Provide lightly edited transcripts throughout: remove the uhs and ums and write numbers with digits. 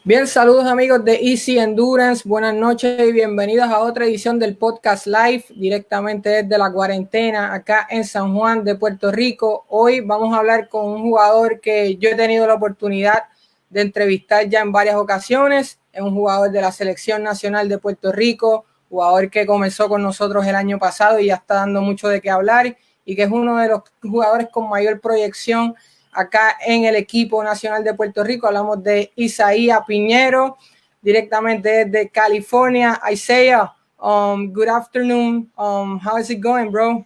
Bien, saludos amigos de Easy Endurance, buenas noches y bienvenidos a otra edición del podcast live directamente desde la cuarentena acá en San Juan de Puerto Rico. Hoy vamos a hablar con un jugador que yo he tenido la oportunidad de entrevistar ya en varias ocasiones. Es un jugador de la Selección Nacional de Puerto Rico, jugador que comenzó con nosotros el año pasado y ya está dando mucho de qué hablar y que es uno de los jugadores con mayor proyección acá en el equipo nacional de Puerto Rico. Hablamos de Piñeiro, directamente desde California. Isaiah, good afternoon. How is it going, bro?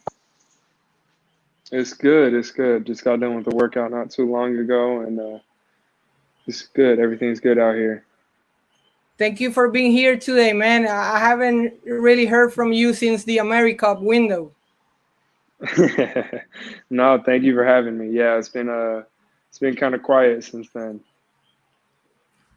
It's good. It's good. Just got done with the workout not too long ago, and it's good. Everything's good out here. Thank you for being here today, man. I haven't really heard from you since the AmeriCup window. No, thank you for having me. Yeah, it's been kind of quiet since then.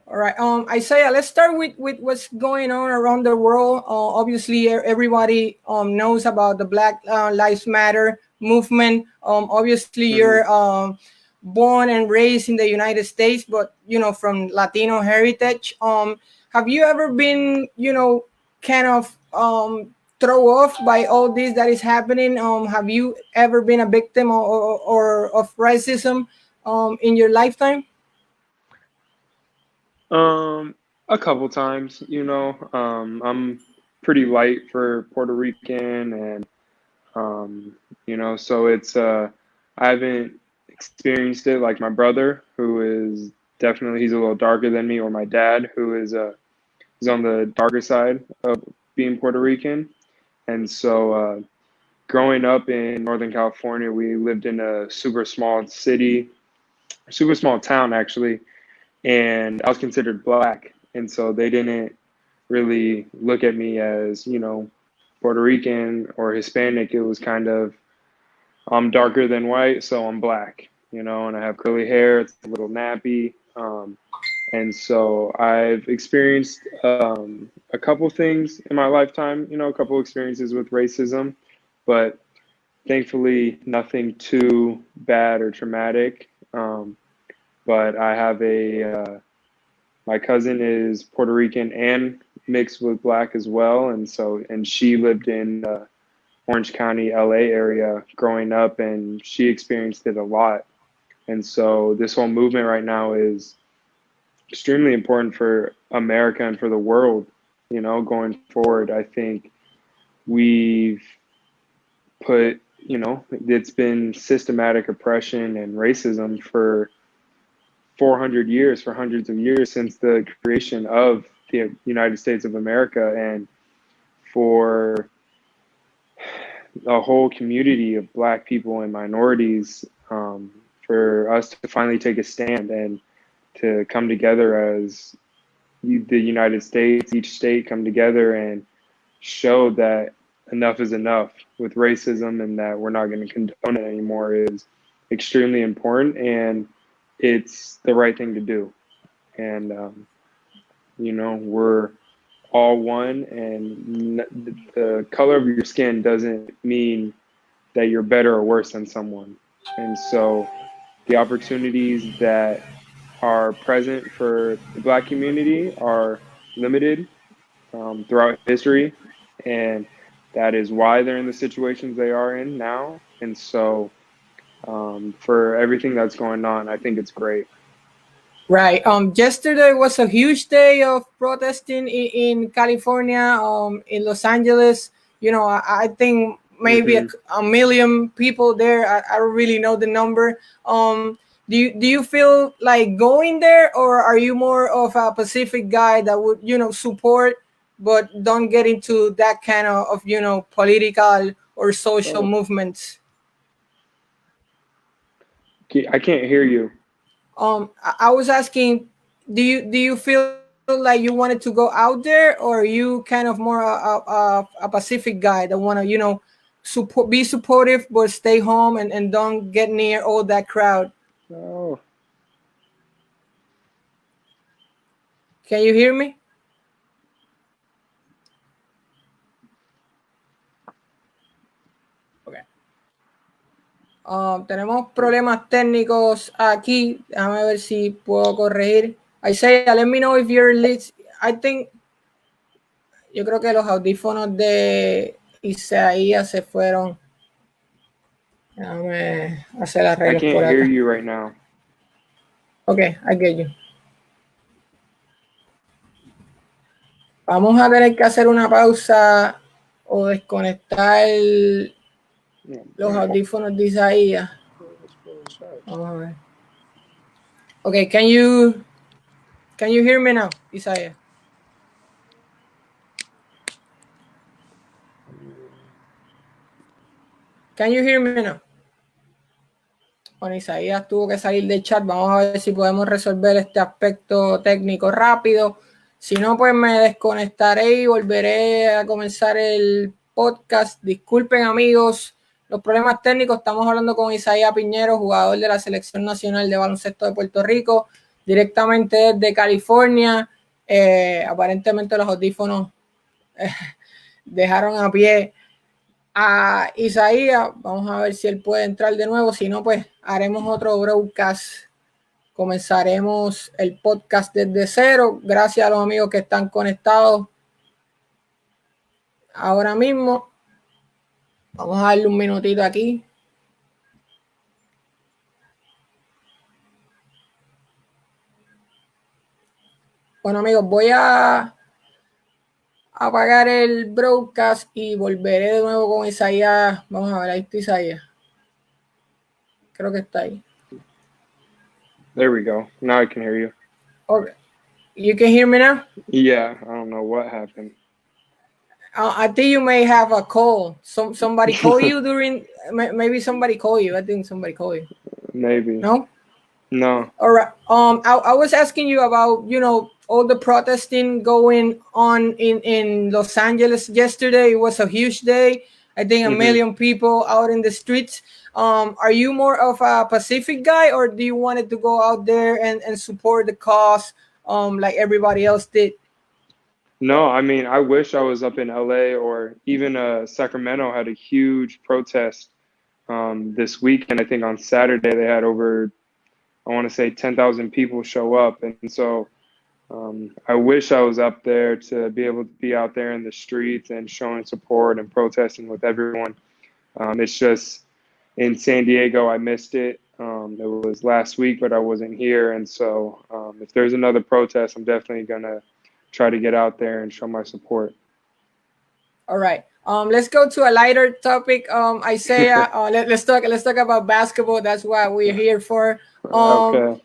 All right, Isaiah, let's start with what's going on around the world. Obviously, everybody knows about the Black Lives Matter movement. Obviously, you're born and raised in the United States, but from Latino heritage. Have you ever been, kind of thrown off by all this that is happening? Have you ever been a victim or of racism in your lifetime? A couple times, I'm pretty light for Puerto Rican, and so it's I haven't experienced it like my brother, who is definitely, he's a little darker than me, or my dad, who is he's on the darker side of being Puerto Rican. And so growing up in Northern California, we lived in a super small town actually, and I was considered black. And so they didn't really look at me as, Puerto Rican or Hispanic. It was kind of, I'm darker than white, so I'm black, and I have curly hair. It's a little nappy. And so I've experienced a couple things in my lifetime, a couple experiences with racism, but thankfully nothing too bad or traumatic. But I have my cousin is Puerto Rican and mixed with black as well. And she lived in Orange County, LA area growing up, and she experienced it a lot. And so this whole movement right now is extremely important for America and for the world, going forward. I think we've put, it's been systematic oppression and racism for 400 years, for hundreds of years, since the creation of the United States of America, and for a whole community of Black people and minorities, for us to finally take a stand and to come together as the United States, each state come together and show that enough is enough with racism and that we're not going to condone it anymore is extremely important, and it's the right thing to do. And, we're all one, and the color of your skin doesn't mean that you're better or worse than someone. And so the opportunities that are present for the Black community are limited throughout history, and that is why they're in the situations they are in now. And so for everything that's going on, I think it's great. Right. Yesterday was a huge day of protesting in California, in Los Angeles. I think maybe a million people there. I don't really know the number. Do you feel like going there, or are you more of a Pacific guy that would, support, but don't get into that kind of political or social movements? I can't hear you. I was asking, do you feel like you wanted to go out there, or are you kind of more a Pacific guy that want to, be supportive, but stay home and don't get near all that crowd? Oh. Can you hear me? Okay. Tenemos problemas técnicos aquí. Déjame ver si puedo corregir. Isaiah, let me know if you're I think, yo creo que los audífonos de Isaías se fueron. Déjame hacer arreglos por acá. I can't hear you right now. Okay, I get you. Vamos a tener que hacer una pausa o desconectar los audífonos de Isaías. Vamos a ver. Okay, can you hear me now, Isaiah? Can you hear me now? Bueno, Isaías tuvo que salir del chat. Vamos a ver si podemos resolver este aspecto técnico rápido. Si no, pues me desconectaré y volveré a comenzar el podcast. Disculpen, amigos, los problemas técnicos. Estamos hablando con Isaías Piñeiro, jugador de la Selección Nacional de Baloncesto de Puerto Rico, directamente desde California. Aparentemente los audífonos dejaron a pie a Isaías. Vamos a ver si él puede entrar de nuevo. Si no, pues haremos otro broadcast. Comenzaremos el podcast desde cero. Gracias a los amigos que están conectados ahora mismo. Vamos a darle un minutito aquí. Bueno, amigos, voy a apagar el broadcast y volveré de nuevo con Isaías. Vamos a ver, ahí está Isaías. Creo que está ahí. There we go. Now I can hear you. Okay. You can hear me now? Yeah, I don't know what happened. I think you may have a call. Somebody call you during, maybe somebody call you. I think somebody call you. Maybe. No? No. All right. I was asking you about, all the protesting going on in Los Angeles yesterday. It was a huge day. I think a million people out in the streets. Are you more of a Pacific guy, or do you want to go out there and support the cause like everybody else did? No, I mean, I wish I was up in LA, or even Sacramento had a huge protest this weekend. I think on Saturday they had over, I want to say 10,000 people show up. And so I wish I was up there to be able to be out there in the streets and showing support and protesting with everyone. It's just in San Diego, I missed it. It was last week, but I wasn't here. And so if there's another protest, I'm definitely going to try to get out there and show my support. All right. Let's go to a lighter topic. Isaiah, let's talk about basketball. That's what we're here for. Okay.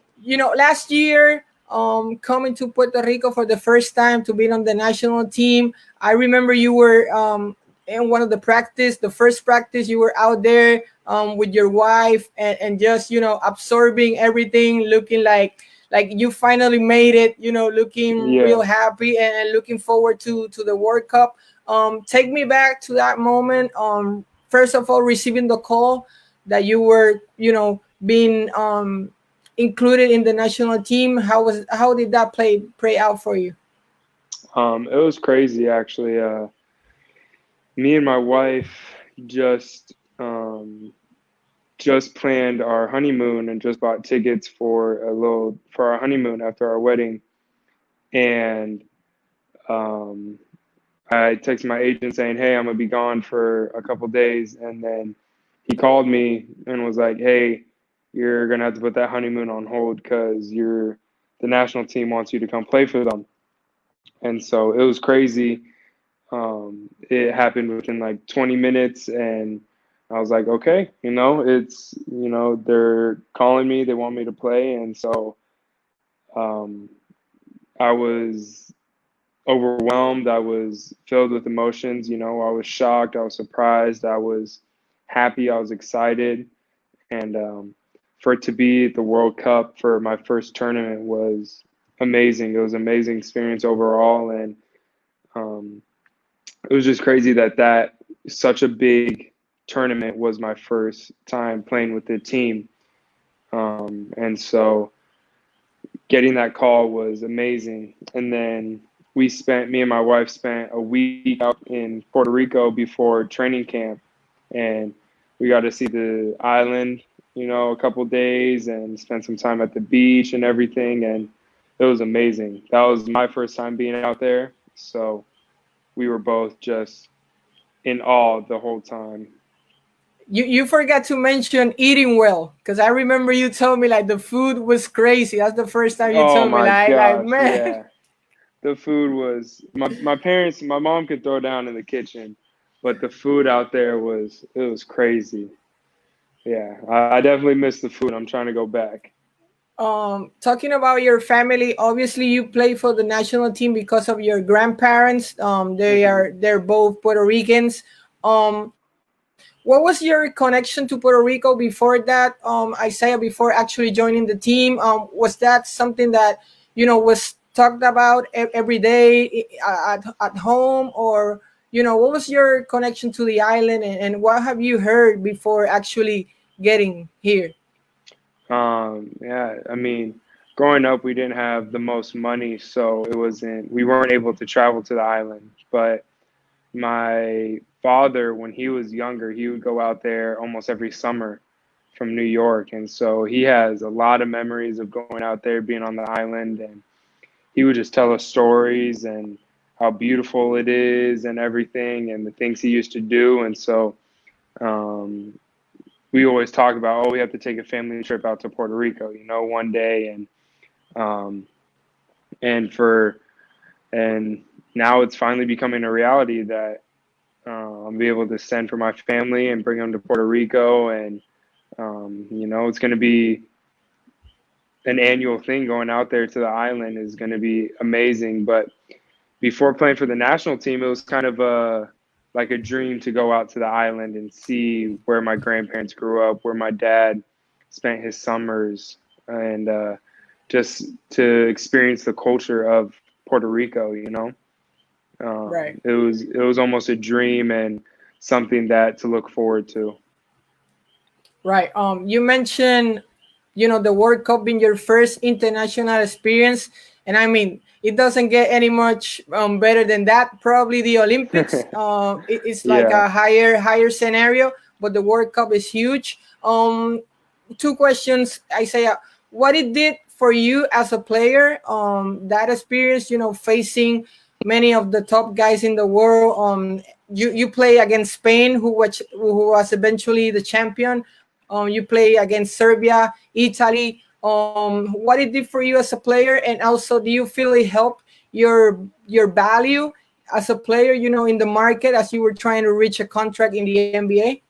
Last year, coming to Puerto Rico for the first time to be on the national team. I remember you were in one of the first practice, you were out there with your wife and just, absorbing everything, looking like you finally made it, looking real happy and looking forward to the World Cup. Take me back to that moment. First of all, receiving the call that you were, being included in the national team. How did that play out for you? It was crazy, actually. Me and my wife just planned our honeymoon and just bought tickets for our honeymoon after our wedding. And I texted my agent saying, hey, I'm going to be gone for a couple days. And then he called me and was like, hey, you're going to have to put that honeymoon on hold because the national team wants you to come play for them. And so it was crazy. It happened within like 20 minutes. And I was like, okay, it's, they're calling me, they want me to play. And so I was overwhelmed. I was filled with emotions. I was shocked. I was surprised. I was happy. I was excited. And for it to be the World Cup for my first tournament was amazing. It was an amazing experience overall. And it was just crazy that such a big tournament was my first time playing with the team. And so getting that call was amazing. And then me and my wife spent a week out in Puerto Rico before training camp, and we got to see the island, a couple days and spend some time at the beach and everything. And it was amazing. That was my first time being out there, so we were both just in awe the whole time. You forgot to mention eating well, because I remember you told me like the food was crazy. That's the first time you Oh told me my like gosh, man. yeah. The food was my parents, my mom could throw down in the kitchen, but the food out there was crazy. Yeah, I definitely miss the food. I'm trying to go back. Talking about your family, obviously you play for the national team because of your grandparents. They're both Puerto Ricans. What was your connection to Puerto Rico before that? Isaiah, before actually joining the team, was that something that was talked about every day at home, or what was your connection to the island, and what have you heard before actually getting here? Yeah, I mean, growing up, we didn't have the most money, so we weren't able to travel to the island. But my father, when he was younger, he would go out there almost every summer from New York. And so he has a lot of memories of going out there, being on the island. And he would just tell us stories and how beautiful it is and everything and the things he used to do. And so um, we always talk about, oh, we have to take a family trip out to Puerto Rico, one day. Um, and for, and now it's finally becoming a reality that I'll be able to send for my family and bring them to Puerto Rico. And, it's going to be an annual thing. Going out there to the island is going to be amazing. But before playing for the national team, it was kind of like a dream to go out to the island and see where my grandparents grew up, where my dad spent his summers, and just to experience the culture of Puerto Rico. Right. It was almost a dream and something that to look forward to. Right. You mentioned, the World Cup being your first international experience, and I mean, it doesn't get any much better than that. Probably the Olympics. It's like Yeah. a higher scenario, but the World Cup is huge. Two questions, Isaiah. What it did for you as a player, that experience, facing many of the top guys in the world. You play against Spain, who was eventually the champion. You play against Serbia, Italy. What it did for you as a player, and also, do you feel it helped your value as a player, in the market as you were trying to reach a contract in the NBA?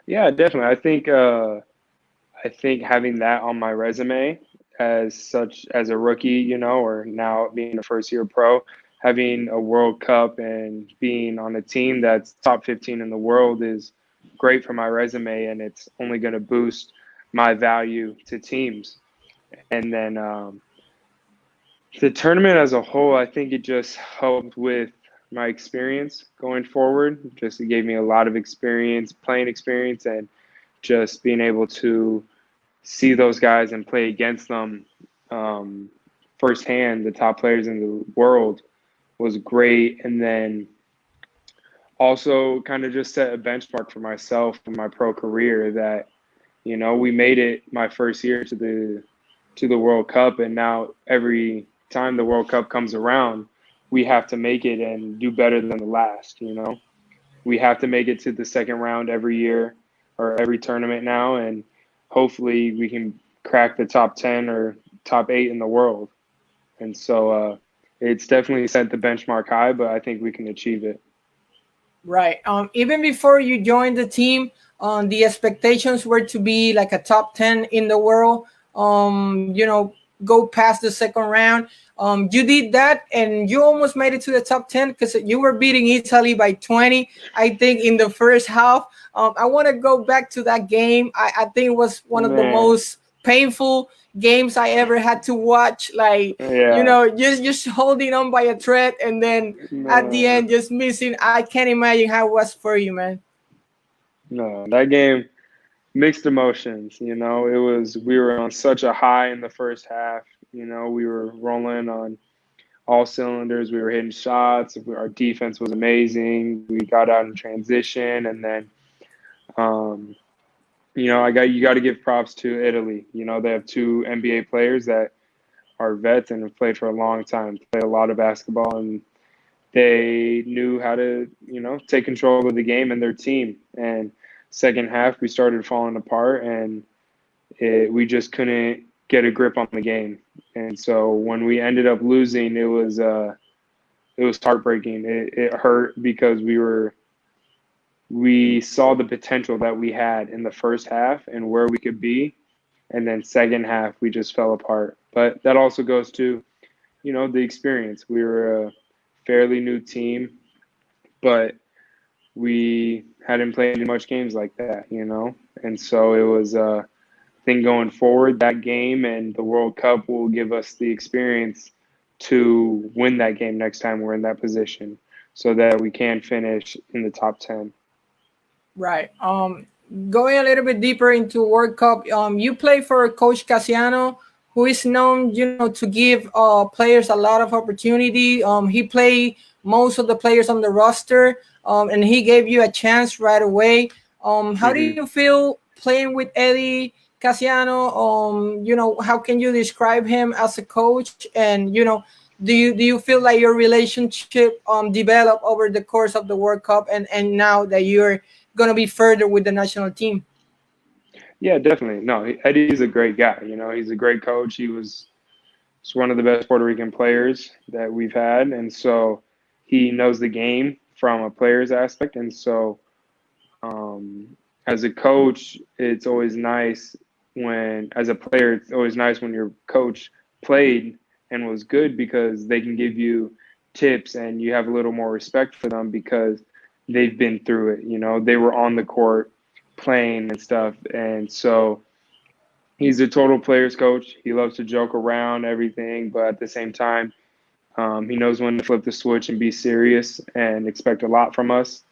Yeah, definitely. I think having that on my resume as a rookie, or now being a first year pro, having a World Cup and being on a team that's top 15 in the world is great for my resume, and it's only going to boost my value to teams. And then the tournament as a whole, I think it just helped with my experience going forward. Just it gave me a lot of experience, playing experience, and just being able to see those guys and play against them firsthand, the top players in the world, was great. And then also kind of just set a benchmark for myself in my pro career that, we made it my first year to the World Cup, and now every time the World Cup comes around, we have to make it and do better than the last. We have to make it to the second round every year or every tournament now, and hopefully we can crack the top 10 or top 8 in the world. And so it's definitely set the benchmark high, but I think we can achieve it. Right. Even before you joined the team, the expectations were to be like a top 10 in the world. Go past the second round. You did that, and you almost made it to the top 10 because you were beating Italy by 20, I think, in the first half. I want to go back to that game. I think it was one of the Man, most painful games I ever had to watch. Like, yeah, just holding on by a thread, and then at the man, end just missing. I can't imagine how it was for you, man. no, that game, mixed emotions. We were on such a high in the first half. We were rolling on all cylinders. We were hitting shots. Our defense was amazing. We got out in transition, and then, um, you got to give props to Italy. They have two NBA players that are vets and have played for a long time, play a lot of basketball, and they knew how to, take control of the game and their team. And second half, we started falling apart, and we just couldn't get a grip on the game. And so when we ended up losing, it was heartbreaking. It hurt because we saw the potential that we had in the first half and where we could be. And then second half, we just fell apart. But that also goes to, the experience. We were a fairly new team, but we hadn't played much games like that, And so it was a thing going forward. That game and the World Cup will give us the experience to win that game next time we're in that position so that we can finish in the top 10. Right. Going a little bit deeper into World Cup, you play for Coach Casiano, who is known, to give players a lot of opportunity. He played most of the players on the roster, and he gave you a chance right away. How do you feel playing with Eddie Casiano? How can you describe him as a coach? And, do you feel like your relationship developed over the course of the World Cup and now that you're going to be further with the national team? Yeah, definitely. No, Eddie's a great guy. He's a great coach. He's one of the best Puerto Rican players that we've had. And so he knows the game from a player's aspect. And so as a coach, it's always nice as a player, it's always nice when your coach played and was good because they can give you tips and you have a little more respect for them because they've been through it. They were on the court playing and stuff. And so he's a total player's coach. He loves to joke around everything, but at the same time, he knows when to flip the switch and be serious and expect a lot from us.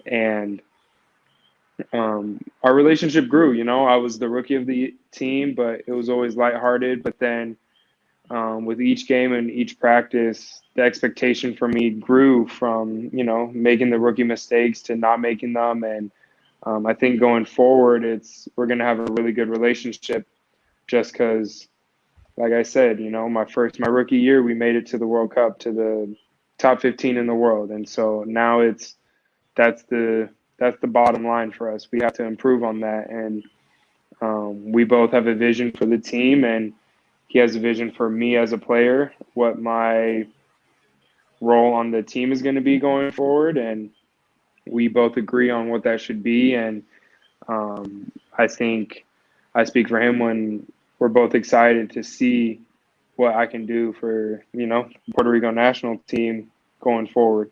And our relationship grew. I was the rookie of the team, but it was always lighthearted. But then with each game and each practice, the expectation for me grew from, making the rookie mistakes to not making them. And I think going forward, we're going to have a really good relationship just because, like I said, my rookie year, we made it to the World Cup, to the top 15 in the world. And so now that's the bottom line for us. We have to improve on that. And we both have a vision for the team, and he has a vision for me as a player, what my role on the team is going to be going forward. And we both agree on what that should be. And I think I speak for him when we're both excited to see what I can do for, Puerto Rico national team going forward.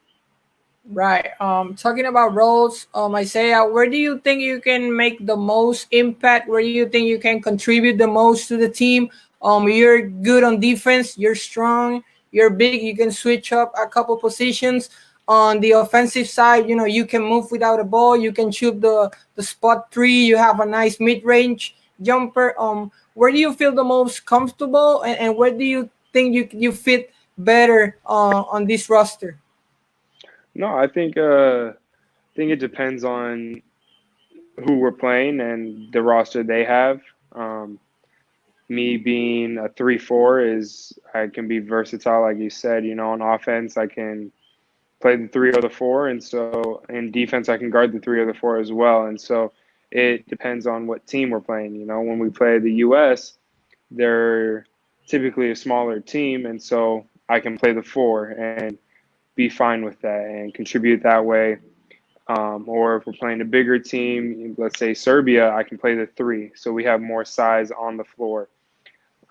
Right. Talking about roles, Isaiah, where do you think you can make the most impact? Where do you think you can contribute the most to the team? You're good on defense. You're strong. You're big. You can switch up a couple positions. On the offensive side, you can move without a ball. You can shoot the spot three. You have a nice mid-range jumper. Where do you feel the most comfortable, and where do you think you fit better on this roster? No, I think it depends on who we're playing and the roster they have. Me being a 3-4 I can be versatile, like you said. On offense, I can play the 3 or the 4, and so in defense, I can guard the 3 or the 4 as well. And so it depends on what team we're playing. When we play the U.S., they're typically a smaller team, and so I can play the 4 and be fine with that and contribute that way. Or if we're playing a bigger team, let's say Serbia, I can play the 3, so we have more size on the floor.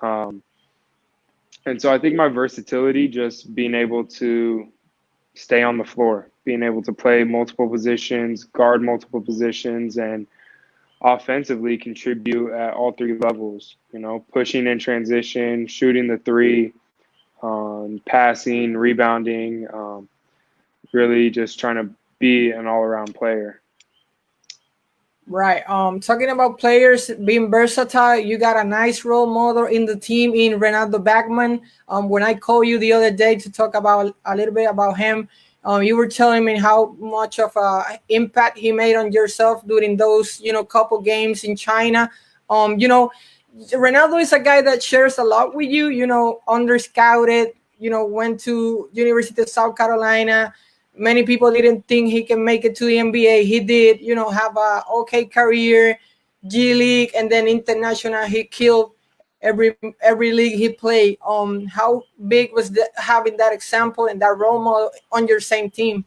And so I think my versatility, just being able to stay on the floor, being able to play multiple positions, guard multiple positions, and offensively contribute at all 3 levels, pushing in transition, shooting the 3, passing, rebounding, really just trying to be an all-around player. Right. Talking about players being versatile, you got a nice role model in the team in Renato Bachman. When I called you the other day to talk about a little bit about him, you were telling me how much of a impact he made on yourself during those, couple games in China. Ronaldo is a guy that shares a lot with you, under scouted, went to University of South Carolina. Many people didn't think he can make it to the NBA. He did, have a okay career, G League, and then international. He killed every league he played. How big was having that example and that role model on your same team?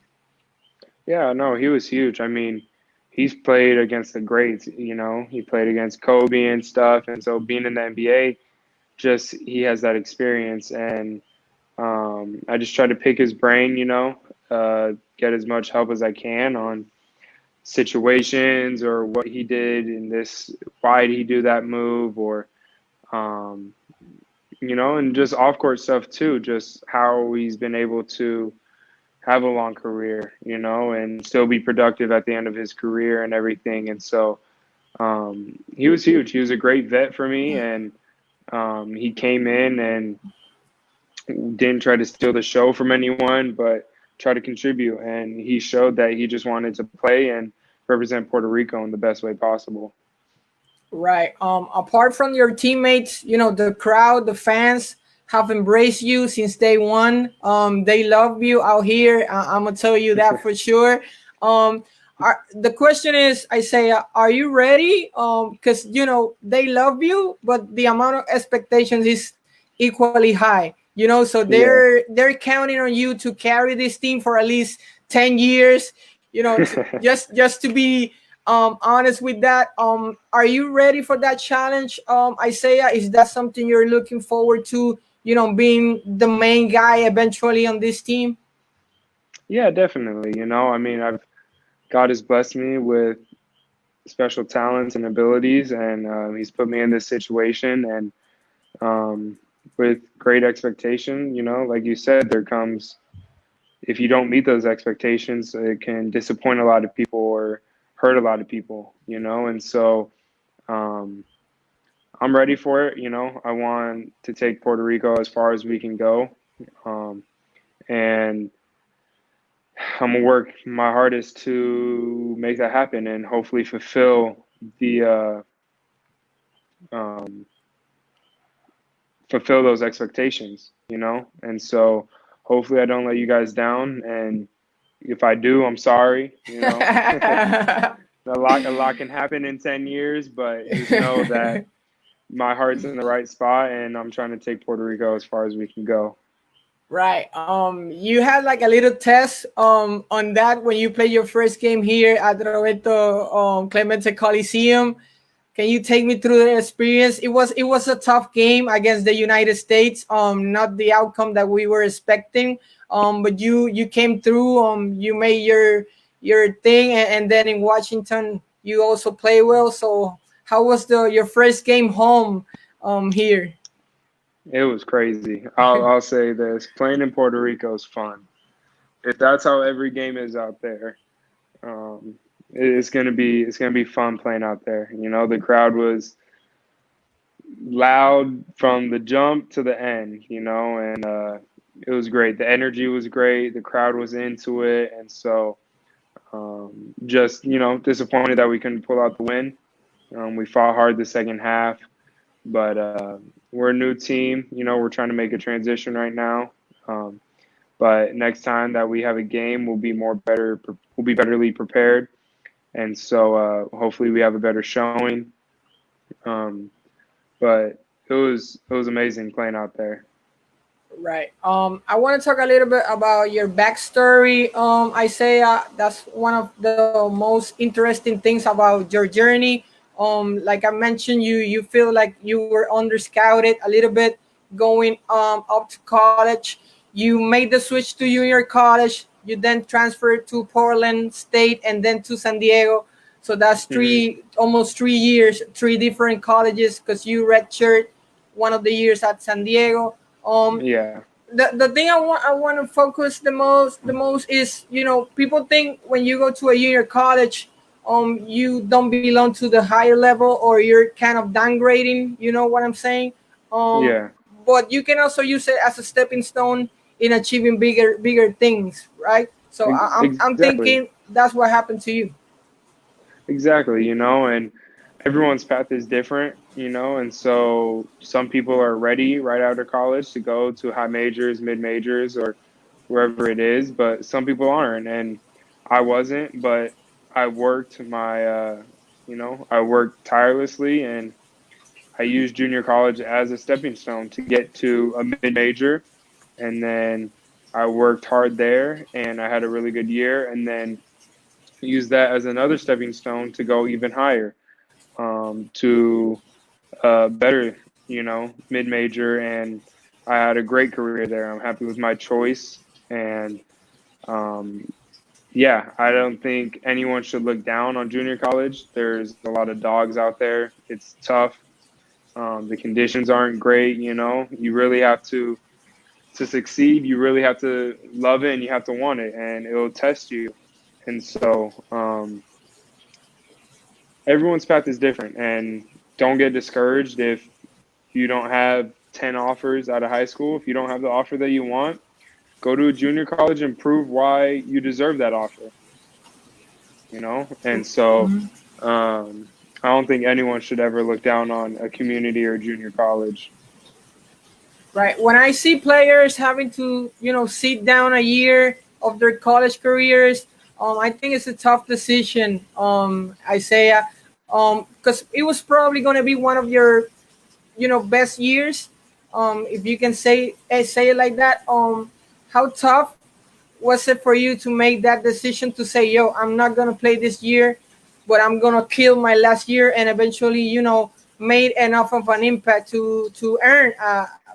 Yeah, no, he was huge. I mean, he's played against the greats, he played against Kobe and stuff. And so being in the NBA, just he has that experience. And I just try to pick his brain, get as much help as I can on situations or what he did in this, why did he do that move, or, and just off court stuff too, just how he's been able to have a long career, and still be productive at the end of his career and everything. And so he was huge. He was a great vet for me, and he came in and didn't try to steal the show from anyone, but try to contribute. And he showed that he just wanted to play and represent Puerto Rico in the best way possible. Right. Apart from your teammates, the crowd, the fans have embraced you since day one. They love you out here. I'm gonna tell you that for sure. The question is, Isaiah, are you ready? Because they love you, but the amount of expectations is equally high. So they're counting on you to carry this team for at least 10 years. Just to be honest with that. Are you ready for that challenge, Isaiah? Is that something you're looking forward to? Being the main guy eventually on this team? Yeah, definitely. I mean, God has blessed me with special talents and abilities, and he's put me in this situation, and with great expectation, like you said, there comes, if you don't meet those expectations, it can disappoint a lot of people or hurt a lot of people, and so I'm ready for it. I want to take Puerto Rico as far as we can go. And I'm going to work my hardest to make that happen and hopefully fulfill those expectations, And so hopefully I don't let you guys down. And if I do, I'm sorry, A lot can happen in 10 years, but just know that my heart's in the right spot, and I'm trying to take Puerto Rico as far as we can go. Right. You had like a little test on that when you played your first game here at Roberto Clemente Coliseum. Can you take me through the experience? It was a tough game against the United States. Not the outcome that we were expecting. But you came through. You made your thing, and then in Washington you also play well. So how was your first game home here? It was crazy. I'll say this: playing in Puerto Rico is fun. If that's how every game is out there, it's gonna be fun playing out there. The crowd was loud from the jump to the end. And it was great. The energy was great. The crowd was into it, and so just disappointed that we couldn't pull out the win. We fought hard the second half, but we're a new team. We're trying to make a transition right now. But next time that we have a game, we'll be betterly prepared, and so hopefully we have a better showing. But it was amazing playing out there. Right. I want to talk a little bit about your backstory, Isaiah. That's one of the most interesting things about your journey. Like I mentioned, you feel like you were under scouted a little bit going up to college. You made the switch to junior college. You then transferred to Portland State and then to San Diego. So that's almost 3 years, 3 different colleges, because you redshirt one of the years at San Diego. The thing I want to focus the most is, people think when you go to a junior college, you don't belong to the higher level, or you're kind of downgrading. You know what I'm saying? But you can also use it as a stepping stone in achieving bigger things, right? So I'm thinking that's what happened to you. Exactly, and everyone's path is different, and so some people are ready right out of college to go to high majors, mid majors, or wherever it is, but some people aren't, and I wasn't, but I worked I worked tirelessly, and I used junior college as a stepping stone to get to a mid major, and then I worked hard there, and I had a really good year, and then used that as another stepping stone to go even higher, to better, mid major, and I had a great career there. I'm happy with my choice, and um, yeah, I don't think anyone should look down on junior college. There's a lot of dogs out there. It's tough. The conditions aren't great. You really have to succeed. You really have to love it, and you have to want it, and it'll test you. And so everyone's path is different, and don't get discouraged if you don't have 10 offers out of high school. If you don't have the offer that you want, go to a junior college and prove why you deserve that offer. And so I don't think anyone should ever look down on a community or junior college. Right. When I see players having to, sit down a year of their college careers, I think it's a tough decision, Isaiah, because it was probably going to be one of your, best years, if you can say it like that. How tough was it for you to make that decision to say, yo, I'm not going to play this year, but I'm going to kill my last year, and eventually, made enough of an impact to earn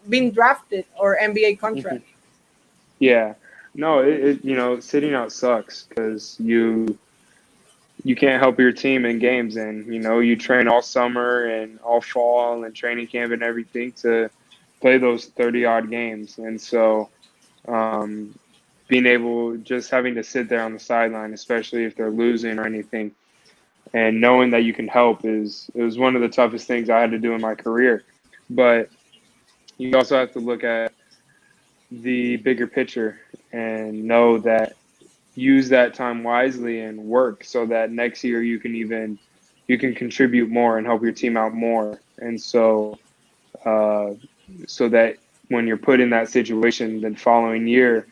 being drafted or NBA contract? Yeah. No, sitting out sucks because you can't help your team in games, and you train all summer and all fall and training camp and everything to play those 30 odd games. And so being able, just having to sit there on the sideline, especially if they're losing or anything, and knowing that you can help it was one of the toughest things I had to do in my career. But you also have to look at the bigger picture and know that use that time wisely and work so that next year you can contribute more and help your team out more. And so so that when you're put in that situation the following year,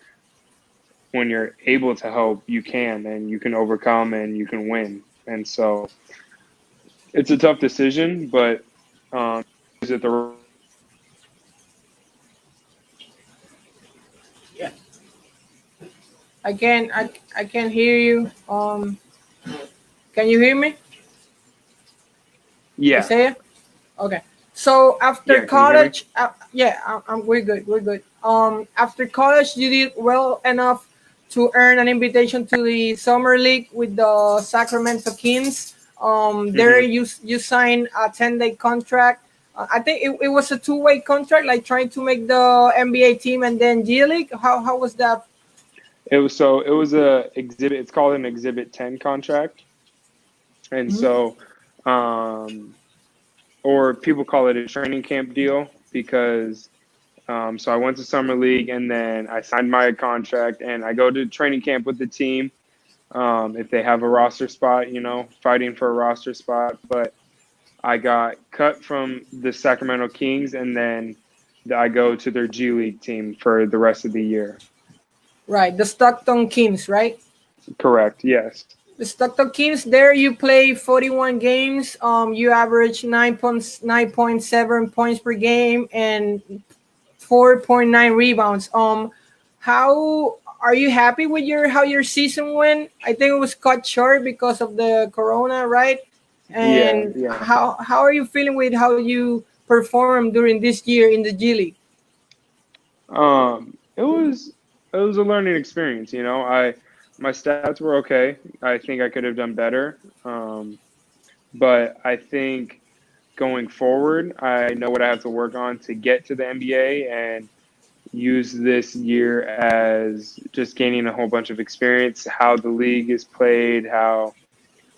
when you're able to help, you can overcome and you can win. And so it's a tough decision, but is it the Yeah. I can hear you. Can you hear me, yeah. Isaiah? Okay. So after Yeah, can you hear me? college, we're good. We're good. After college, you did well enough to earn an invitation to the summer league with the Sacramento Kings. There you signed a 10-day contract. I think it was a two-way contract, like trying to make the NBA team and then G League. How was that? It was a exhibit. It's called an Exhibit 10 contract, and so, or people call it a training camp deal because. So I went to summer league, and then I signed my contract, and I go to training camp with the team. If they have a roster spot, fighting for a roster spot. But I got cut from the Sacramento Kings, and then I go to their G League team for the rest of the year. Right, the Stockton Kings, right? Correct. Yes. The Stockton Kings. There, you play 41 games. You average 9.7 points per game and 4.9 rebounds. How are you happy with how your season went? I think it was cut short because of the corona, right? Yeah. And Yeah. how are you feeling with how you performed during this year in the G League? It was a learning experience. My stats were okay. I think I could have done better. But I think going forward, I know what I have to work on to get to the NBA and use this year as just gaining a whole bunch of experience, how the league is played, how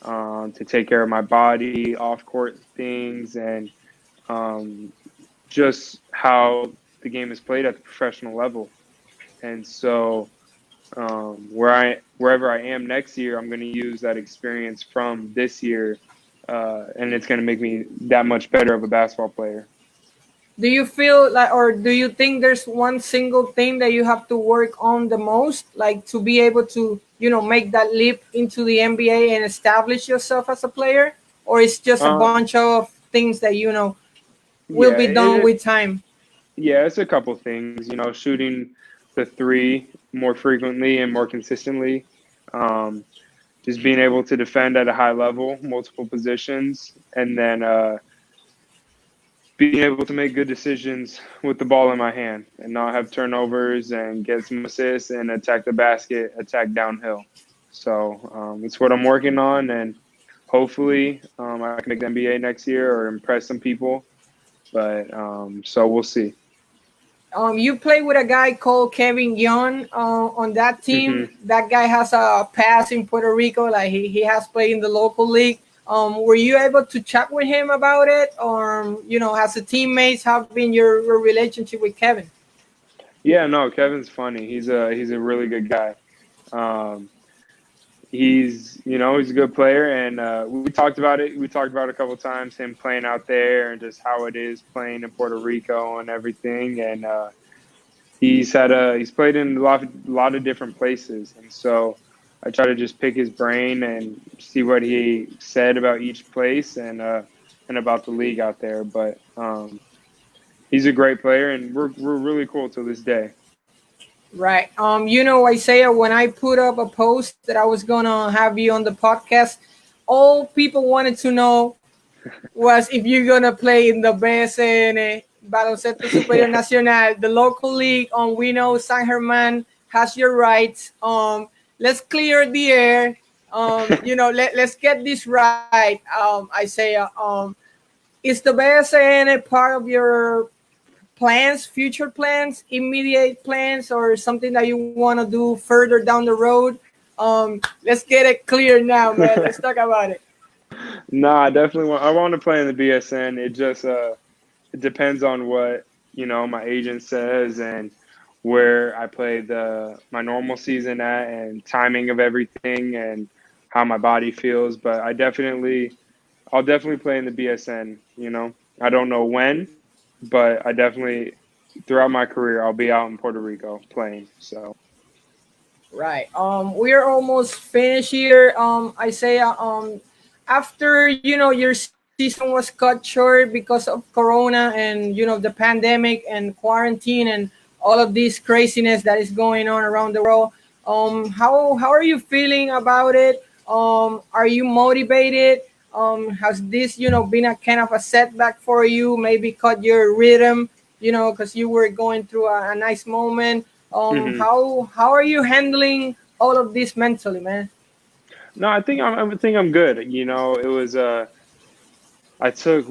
to take care of my body, off court things, and just how the game is played at the professional level. And so wherever I am next year, I'm going to use that experience from this year and it's going to make me that much better of a basketball player. Do you feel like, or do you think there's one single thing that you have to work on the most, like to be able to, make that leap into the NBA and establish yourself as a player? Or it's just a bunch of things that, will be done with time? Yeah, it's a couple things, shooting the three more frequently and more consistently. Just being able to defend at a high level, multiple positions, and then being able to make good decisions with the ball in my hand and not have turnovers and get some assists and attack the basket, attack downhill. So it's what I'm working on, and hopefully I can make the NBA next year or impress some people. But so we'll see. You play with a guy called Kevin Young on that team. Mm-hmm. That guy has a past in Puerto Rico. Like he has played in the local league. Were you able to chat with him about it, or as a teammates, how been your relationship with Kevin? Yeah, no, Kevin's funny. He's a really good guy. He's a good player, and we talked about it. We talked about it a couple of times, him playing out there and just how it is playing in Puerto Rico and everything. And he's played in a lot of different places, and so I try to just pick his brain and see what he said about each place and about the league out there. But he's a great player, and we're really cool to this day. Right. Isaiah, when I put up a post that I was gonna have you on the podcast, all people wanted to know was if you're gonna play in the BSN, Baloncesto Superior Nacional, the local league. We know San Germán has your rights. Let's clear the air. Let's get this right. Isaiah, is the BSN part of your plans, future plans, immediate plans, or something that you want to do further down the road? Let's get it clear now, man. Let's talk about it. No, I definitely want to play in the BSN. It just it depends on what my agent says and where I play my normal season at and timing of everything and how my body feels. But I'll definitely play in the BSN. I don't know when, but I definitely throughout my career I'll be out in Puerto Rico playing. So right. We're almost finished here. Isaiah, after your season was cut short because of Corona and the pandemic and quarantine and all of this craziness that is going on around the world. How are you feeling about it? Are you motivated? Has this been a kind of a setback for you? Maybe cut your rhythm, because you were going through a nice moment. How are you handling all of this mentally, man? No, I think I'm good. It was I took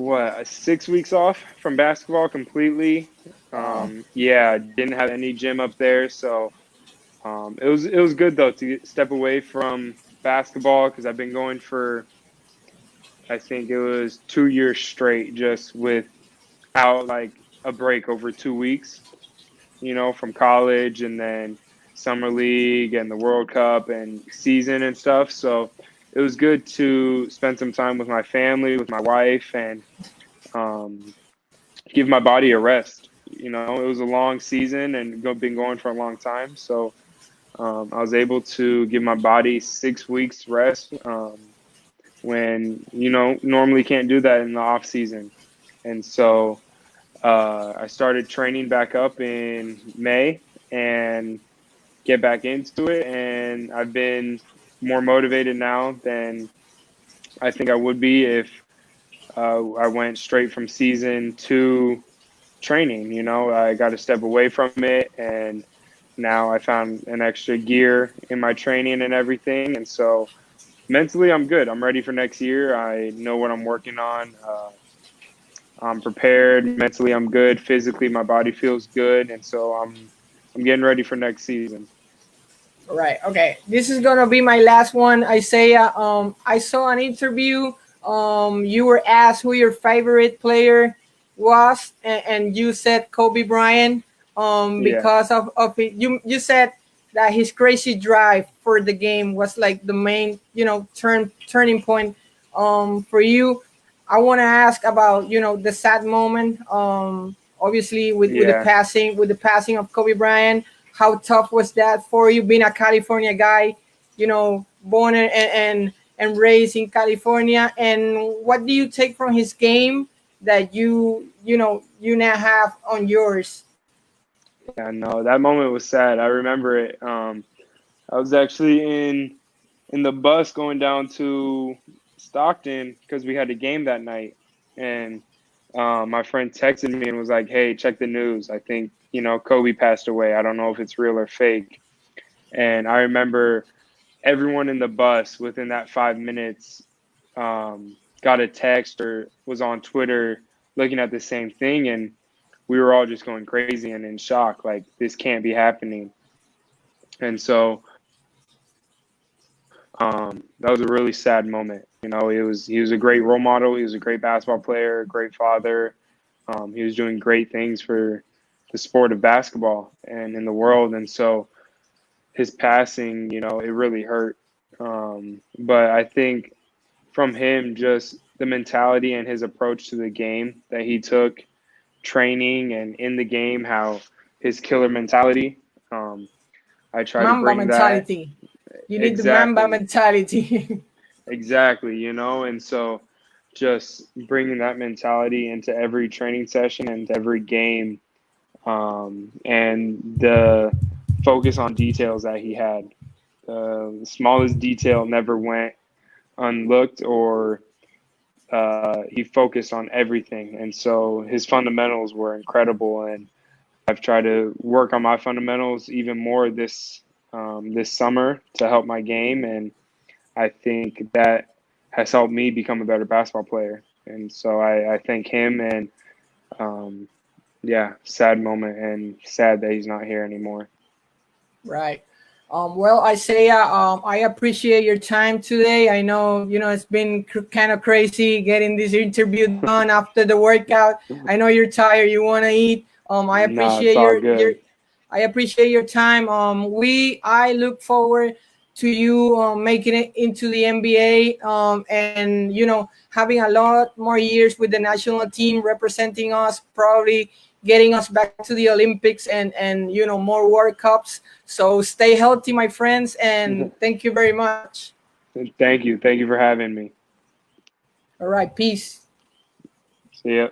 6 weeks off from basketball completely. I didn't have any gym up there, so it was good though to step away from basketball because I've been going for I think it was 2 years straight just without like a break over 2 weeks. From college and then summer league and the World Cup and season and stuff. So it was good to spend some time with my family, with my wife, and give my body a rest. It was a long season and been going for a long time. So I was able to give my body 6 weeks rest when, normally can't do that in the off season. And so I started training back up in May and get back into it. And I've been more motivated now than I think I would be if I went straight from season to training. I got to step away from it. And now I found an extra gear in my training and everything. And so mentally, I'm good. I'm ready for next year. I know what I'm working on. I'm prepared. Mentally, I'm good. Physically, my body feels good, and so I'm getting ready for next season. Right. Okay. This is gonna be my last one, Isaiah. I saw an interview. You were asked who your favorite player was, and you said Kobe Bryant. Because of it. You said that his crazy drive for the game was like the main, turning point. for you, I want to ask about, the sad moment. Obviously with the passing of Kobe Bryant. How tough was that for you, being a California guy, born and raised in California? And what do you take from his game that you now have on yours? Yeah, no, that moment was sad. I remember it. I was actually in the bus going down to Stockton because we had a game that night, and my friend texted me and was like, "Hey, check the news. I think Kobe passed away. I don't know if it's real or fake." And I remember everyone in the bus within that 5 minutes got a text or was on Twitter looking at the same thing, and we were all just going crazy and in shock, like this can't be happening. And so that was a really sad moment. He was a great role model. He was a great basketball player, a great father. He was doing great things for the sport of basketball and in the world. And so his passing, it really hurt. But I think from him, just the mentality and his approach to the game that he took, training and in the game, how his killer mentality. I try to bring mentality. You need the Mamba mentality. Exactly, and so just bringing that mentality into every training session and every game, and the focus on details that he had. The smallest detail never went unlooked, or he focused on everything. And so his fundamentals were incredible, and I've tried to work on my fundamentals even more this summer to help my game, and I think that has helped me become a better basketball player. And so I thank him, and sad moment, and sad that he's not here anymore. Right. Well, Isaiah, I appreciate your time today. I know, it's been kind of crazy getting this interview done after the workout. I know you're tired. You want to eat. I appreciate I appreciate your time. I look forward to you making it into the NBA, and having a lot more years with the national team representing us, probably getting us back to the Olympics and more World Cups. So stay healthy, my friends, and thank you very much. Thank you for having me. All right, peace. See ya.